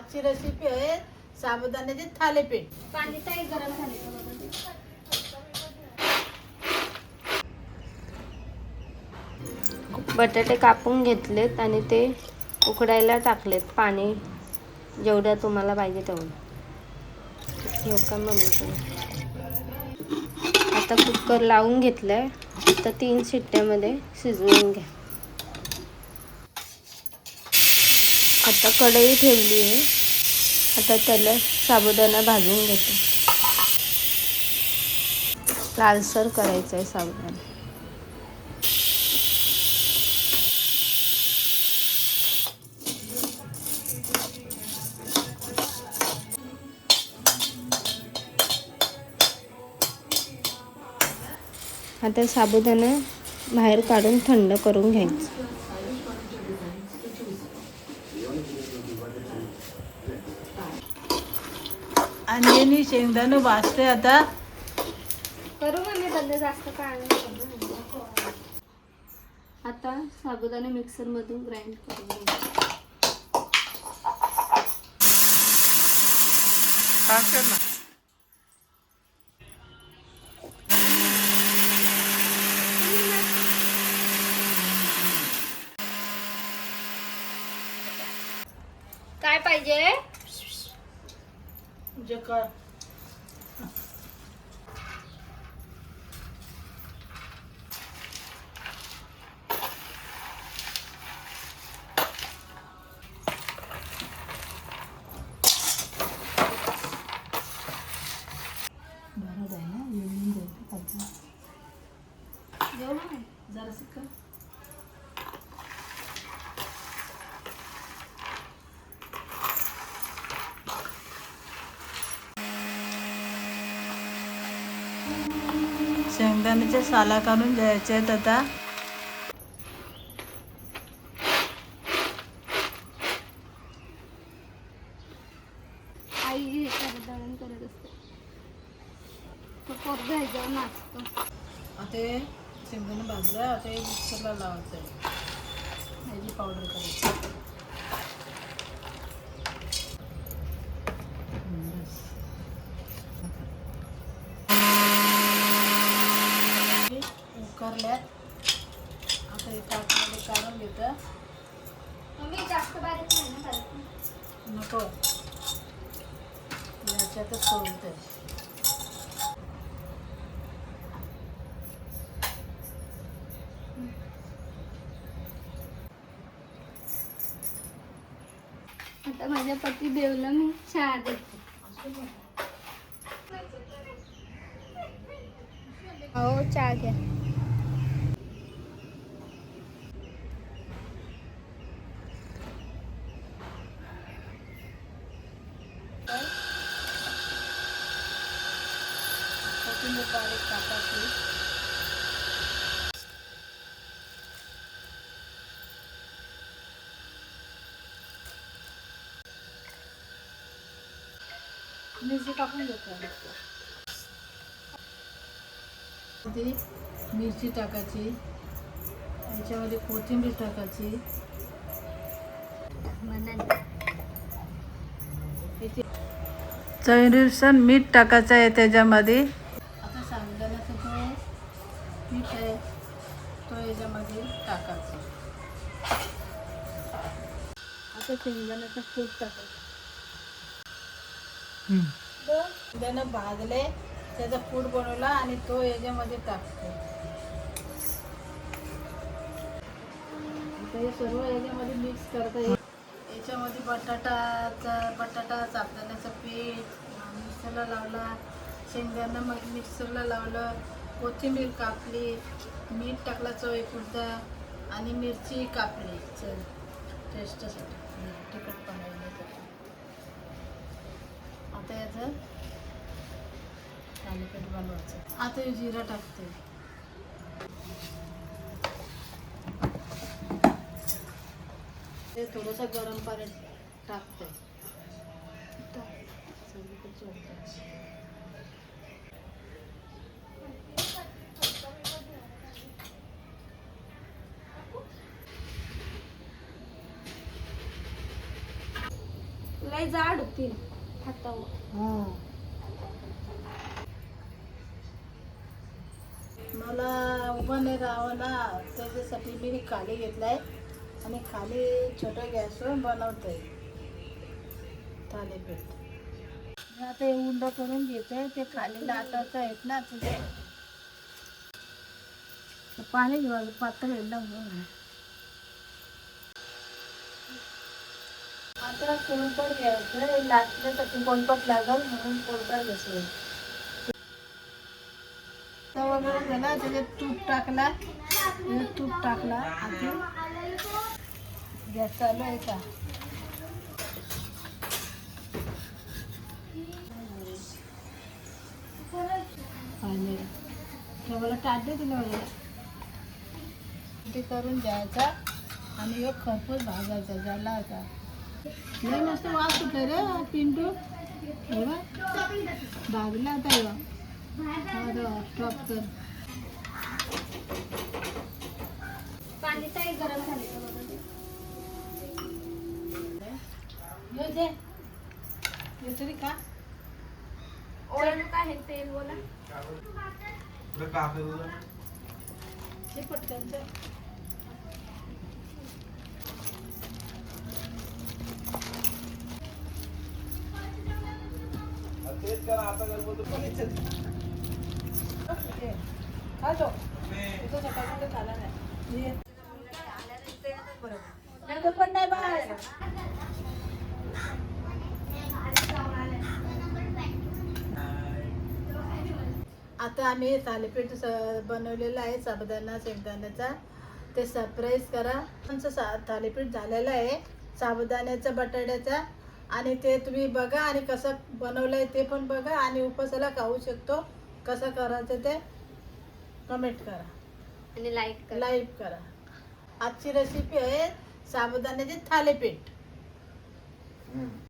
आजची रेसिपी आहे साबुदाण्याचे थालीपीठ. पाणी ताई गरम झाले का बघा. बटाटे कापून घेतलेत आणि ते उकडायला टाकलेत. पाणी जेवढं तुम्हाला पाहिजे तेवढं. हो का मम्मी. आता कुकर लावून घेतलाय. आता 3 शिट्ट्यामध्ये शिजवून घ्या. आता कढई ठेवली आहे. आता त्याला साबुदाणा भाजून घेते. लालसर करायचं आहे साबुदाणा. आता साबुदाणा बाहेर काढून थंड करून घ्यायचं. आणि शेंगदाणे भाजते आता. करू म्हणजे बंद जास्त पाणी. आता साबुदाणा मिक्सर मधून ग्राइंड करून घ्यायचं. काय पाहिजे? जे कर भरत आहे ना, येऊन जाईल जेवढं जरा शिक. शेंगदाण्याच्या साला काढून घ्यायचे आहेत आता. आई हे दळण करत असते. तो पोट घ्यायचं नाचतो. आता हे शेंगदाणे भाजलं. आता हे मिक्सरला लावायचं आहे. याची पावडर करायची. उकरल्यात. आता हे ताटामध्ये काढून घेतं. मम्मी जास्त बारीक नाही ना करायचं. नको, याच्यातच सोडतंय. आता माझ्या पती देवला मी चहा देते. हो चहा घ्या. कोथिंबीर बारीक टाकायची. मिरची टाकून घेतो. ती मिरची टाकायची. याच्यामध्ये कोथिंबीर टाकायची. चवीनुसार मीठ टाकायचं आहे त्याच्यामध्ये. आता साबुदाण्याचं जो पीठ आहे तो याच्यामध्ये टाकायचा. आता शेंगदाण्याचं कूट टाकायचं. शेंगदाणे भाजले, त्याचा कूट बनवला आणि तो याच्यामध्ये टाकतो. आता हे सर्व याच्यामध्ये मिक्स करता येईल. याच्यामध्ये बटाटा साबुदाण्याचं पीठ मिक्सरला लावला. शेंगदाणा मग मिक्सरला लावलं. कोथिंबीर कापली. मीठ टाकला चवीपुरता आणि मिरची कापली टेस्टसाठी, तिखट बनवण्यासाठी. आता याचं थालीपीठ बनवायचं. आता हे जिरा टाकते. ते थोडंसं गरम पाणी टाकते. काही जाड होतील हातावर. मला उभं नाही राहावं ना, त्याच्यासाठी मी खाली घेतलाय आणि खाली छोट्या गॅसवर बनवतोय थालीपीठ. मी आता हे उंड करून घेते, ते खाली लाटायचं आहेत ना तुझे. पाणी घेऊ पातळ एकदम. आता कोणपट घ्यायचं, लाटण्यासाठी कोणपट लागल म्हणून कोणपट घेतलं. तवा गरम झाला, त्याच्यात तूप टाकला, आता गॅस चालू आहे का. आणि ठेवायला टाकते तिला ते करून द्यायचा आणि एक खरपूस भाजायचा झाला होता. लय मस्त वास सुटला रे पिंटू. हे बघ भाजला होता स्टॉप कर. पाणी काही गरम झाले येऊ दे, तरी का ओळख काय आहे तेल बोला. हे पटकनचं. खातो तो सकाळी खाला नाही पण नाही बाहेर. आता आम्ही हे थालीपीठ बनवलेलं आहे साबुदाणा शेंगदाण्याचा. ते सरप्राईज करा. आमचं थालीपीठ झालेलं आहे साबुदाण्याचा बटाट्याचा. आणि ते तुम्ही बघा आणि कसं बनवलं आहे ते पण बघा आणि उपासाला खाऊ शकतो. कसं करायचं ते कमेंट करा आणि लाईक करा. आजची रेसिपी आहे साबुदाण्याचे थालीपीठ.